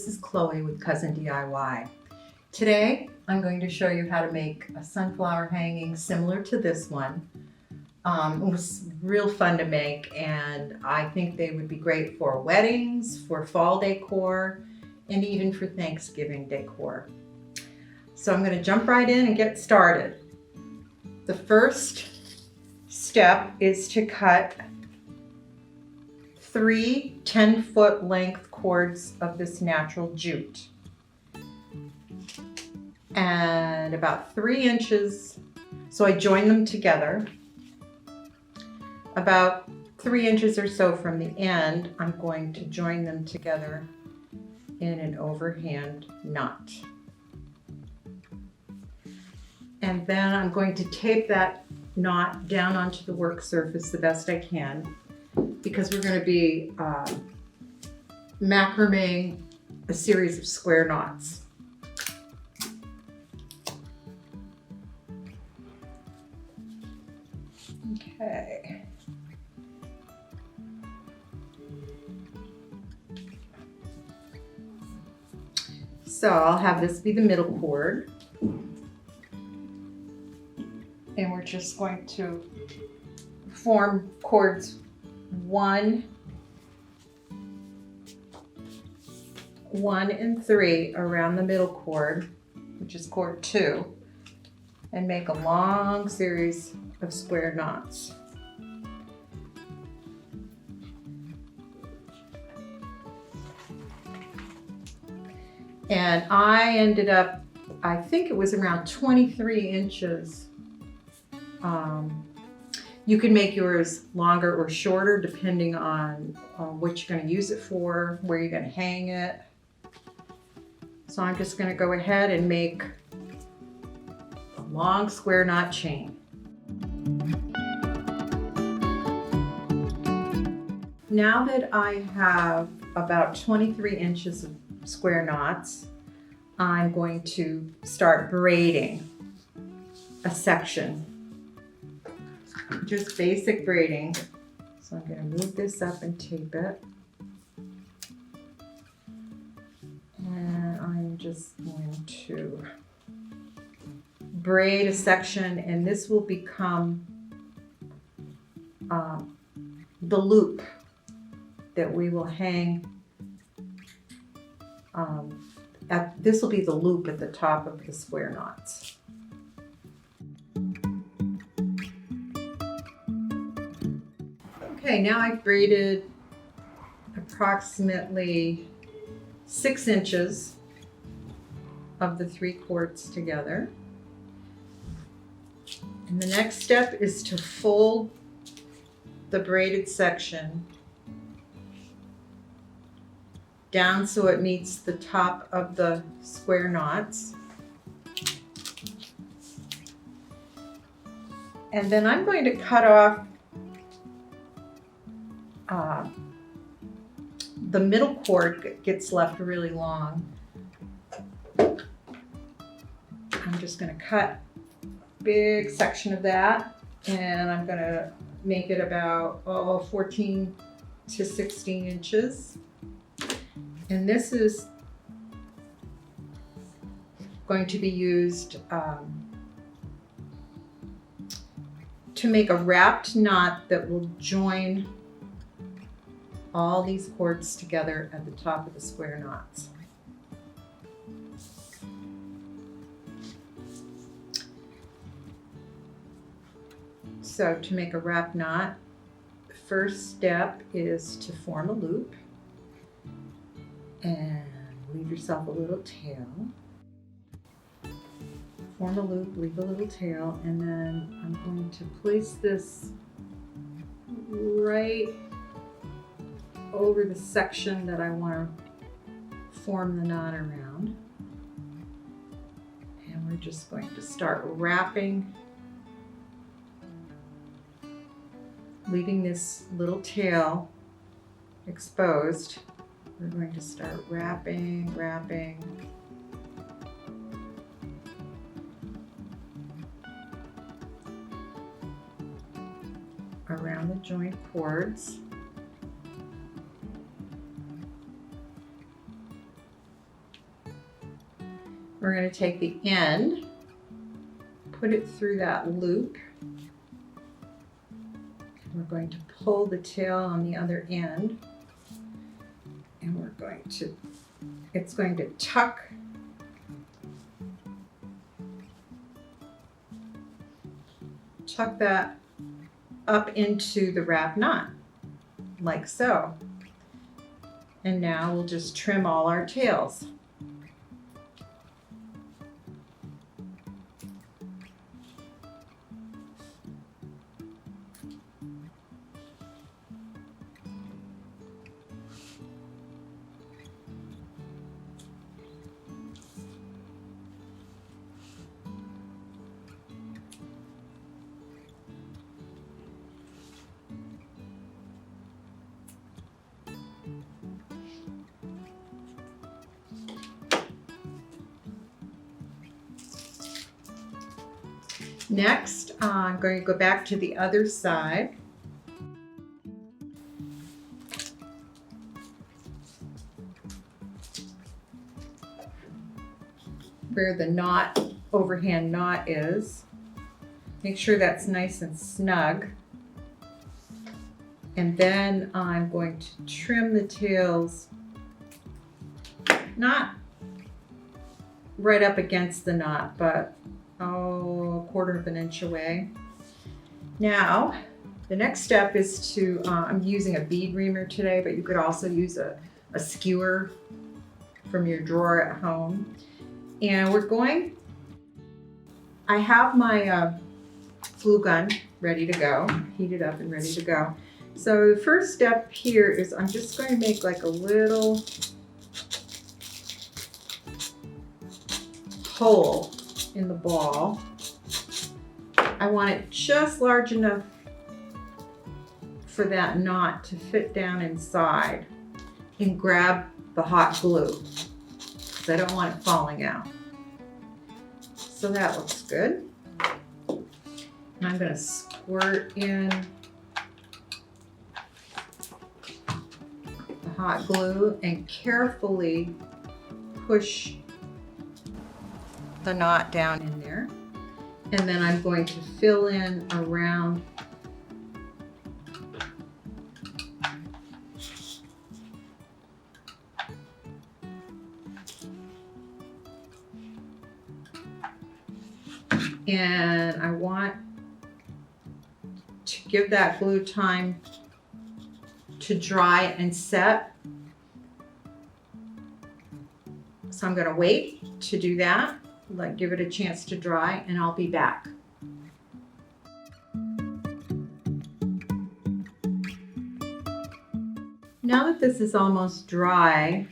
this is Chloe with Cousin DIY. Today I'm going to show you how to make a sunflower hanging similar to this one. It was real fun to make, and I think they would be great for weddings, for fall decor, and even for Thanksgiving decor. So I'm going to jump right in and get started. The first step is to cut 3 10-foot length cords of this natural jute. And about 3 inches, so I join them together. About 3 inches or so from the end, I'm going to join them together in an overhand knot. And then I'm going to tape that knot down onto the work surface the best I can, because we're going to be macrameing a series of square knots. Okay. So I'll have this be the middle cord. And we're just going to form cords 1, 1, and 3 around the middle cord, which is cord 2, and make a long series of square knots. And I ended up, I think it was around 23 inches. You can make yours longer or shorter depending on what you're going to use it for, where you're going to hang it. So I'm just going to go ahead and make a long square knot chain. Now that I have about 23 inches of square knots, I'm going to start braiding a section. Just basic braiding. So I'm going to move this up and tape it. And I'm just going to braid a section, and this will become the loop that we will hang. This will be the loop at the top of the square knots. Okay, now I've braided approximately 6 inches of the 3 cords together. And the next step is to fold the braided section down so it meets the top of the square knots. And then I'm going to cut off the middle cord gets left really long. I'm just going to cut a big section of that, and I'm going to make it about 14 to 16 inches. And this is going to be used to make a wrapped knot that will join all these cords together at the top of the square knots. So to make a wrap knot, the first step is to form a loop and leave yourself a little tail. Form a loop, leave a little tail, and then I'm going to place this right over the section that I want to form the knot around. And we're just going to start wrapping, leaving this little tail exposed. We're going to start wrapping around the joint cords. We're going to take the end, put it through that loop. We're going to pull the tail on the other end, and we're going to, it's going to tuck that up into the wrap knot, like so. And now we'll just trim all our tails. Next, I'm going to go back to the other side. Where the knot, overhand knot is. Make sure that's nice and snug. And then I'm going to trim the tails, not right up against the knot, but a quarter of an inch away. Now, the next step is to, I'm using a bead reamer today, but you could also use a skewer from your drawer at home. And I have my glue gun ready to go, heated up and ready to go. So the first step here is I'm just going to make like a little hole in the ball. I want it just large enough for that knot to fit down inside and grab the hot glue, because I don't want it falling out. So that looks good. And I'm going to squirt in the hot glue and carefully push the knot down in there. And then I'm going to fill in around and I want to give that glue time to dry and set. So I'm going to wait to do that. Give it a chance to dry, and I'll be back. Now that this is almost dry,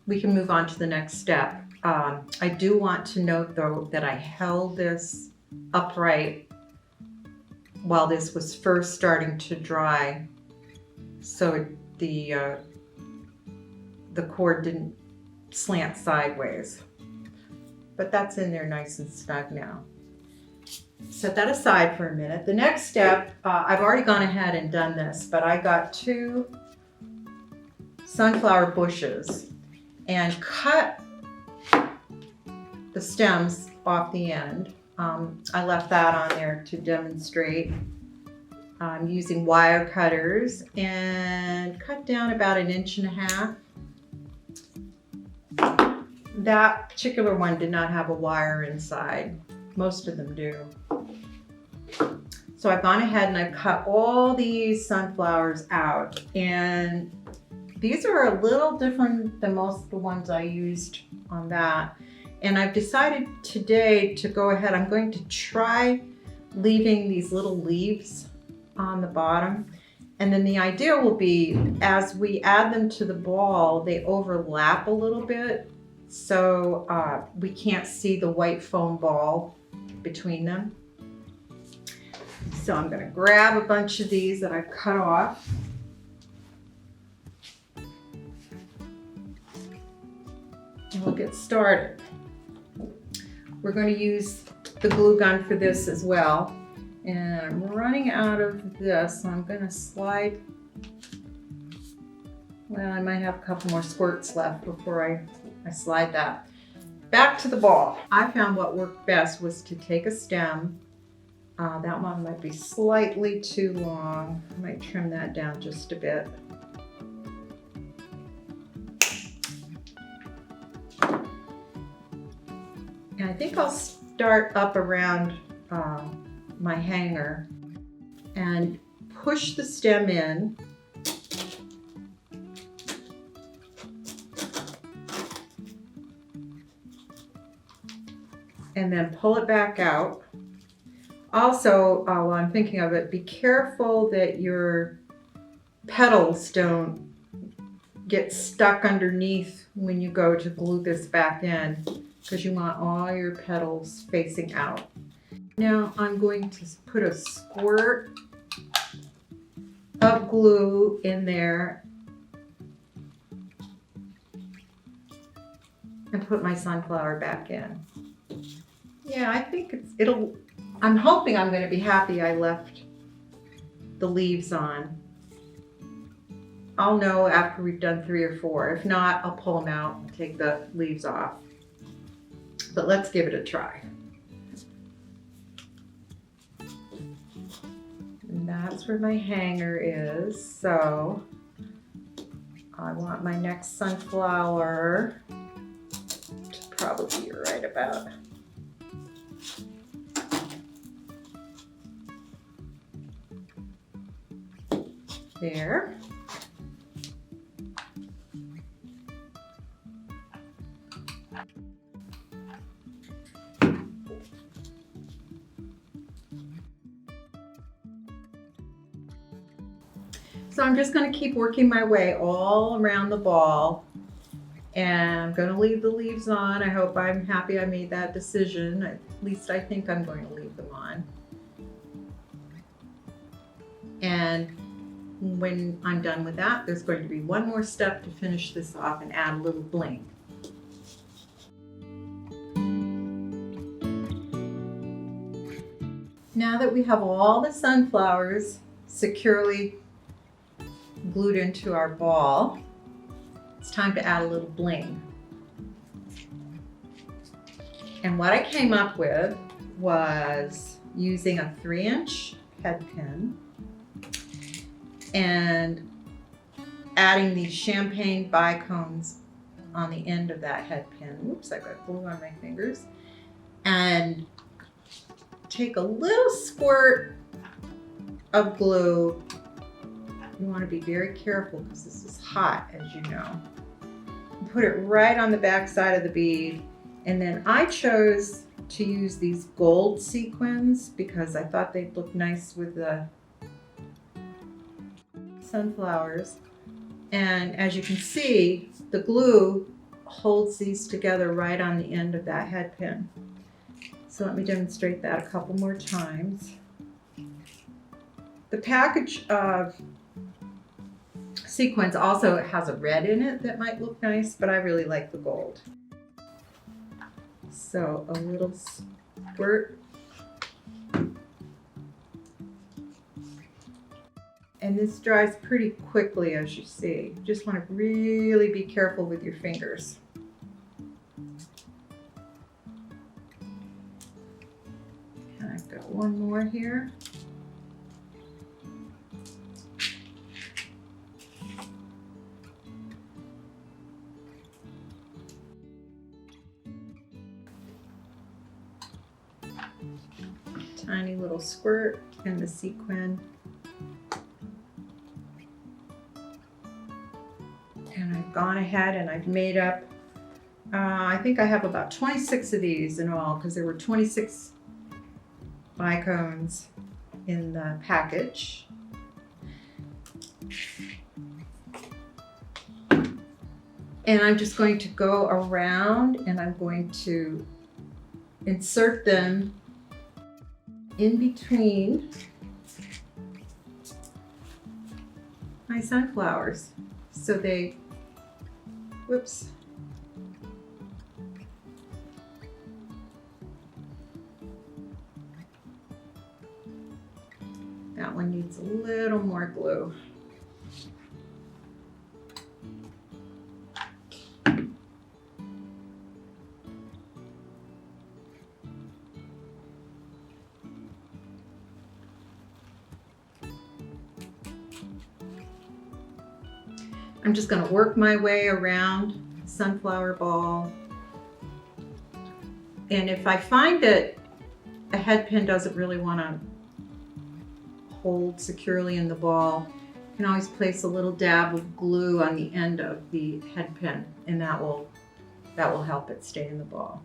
we can move on to the next step. I do want to note though that I held this upright while this was first starting to dry, so the cord didn't slant sideways, but that's in there nice and snug now. Set that aside for a minute. The next step, I've already gone ahead and done this, but I got 2 sunflower bushes and cut the stems off the end. I left that on there to demonstrate. I'm using wire cutters and cut down about 1.5 inches. That particular one did not have a wire inside. Most of them do. So I've gone ahead and I've cut all these sunflowers out, and these are a little different than most of the ones I used on that. And I've decided today to go ahead, I'm going to try leaving these little leaves on the bottom. And then the idea will be, as we add them to the ball, they overlap a little bit. So we can't see the white foam ball between them. So I'm going to grab a bunch of these that I've cut off. And we'll get started. We're going to use the glue gun for this as well. And I'm running out of this, so I'm going to slide. Well, I might have a couple more squirts left before I I slide that back to the ball. I found what worked best was to take a stem. That one might be slightly too long. I might trim that down just a bit. And I think I'll start up around my hanger and push the stem in. And then pull it back out. Also, while I'm thinking of it, be careful that your petals don't get stuck underneath when you go to glue this back in, because you want all your petals facing out. Now I'm going to put a squirt of glue in there and put my sunflower back in. Yeah, I think I'm hoping I'm going to be happy I left the leaves on. I'll know after we've done 3 or 4. If not, I'll pull them out and take the leaves off. But let's give it a try. And that's where my hanger is. So I want my next sunflower to probably be right about there. So I'm just going to keep working my way all around the ball, and I'm going to leave the leaves on. I hope I'm happy I made that decision. At least I think I'm going to leave them on. And when I'm done with that, there's going to be one more step to finish this off and add a little bling. Now that we have all the sunflowers securely glued into our ball, it's time to add a little bling. And what I came up with was using a 3-inch head pin and adding these champagne bicones on the end of that head pin. Oops, I got glue on my fingers. And take a little squirt of glue. You want to be very careful because this is hot, as you know. Put it right on the back side of the bead. And then I chose to use these gold sequins because I thought they'd look nice with the sunflowers. And as you can see, the glue holds these together right on the end of that head pin. So let me demonstrate that a couple more times. The package of sequins also has a red in it that might look nice, but I really like the gold. So a little squirt. And this dries pretty quickly, as you see. You just want to really be careful with your fingers. And I've got one more here. Tiny little squirt in the sequin. And I've gone ahead and I've made up, I think I have about 26 of these in all, because there were 26 bicones in the package. And I'm just going to go around and I'm going to insert them in between my sunflowers. So they, whoops. That one needs a little more glue. I'm just going to work my way around the sunflower ball. And if I find that a head pin doesn't really want to hold securely in the ball, you can always place a little dab of glue on the end of the head pin, and that will help it stay in the ball.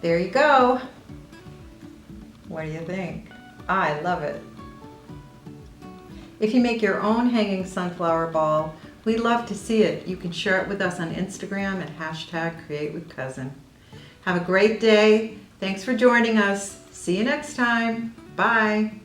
There you go. What do you think? I love it. If you make your own hanging sunflower ball, we'd love to see it. You can share it with us on Instagram at #CreateWithCousin. Have a great day. Thanks for joining us. See you next time. Bye.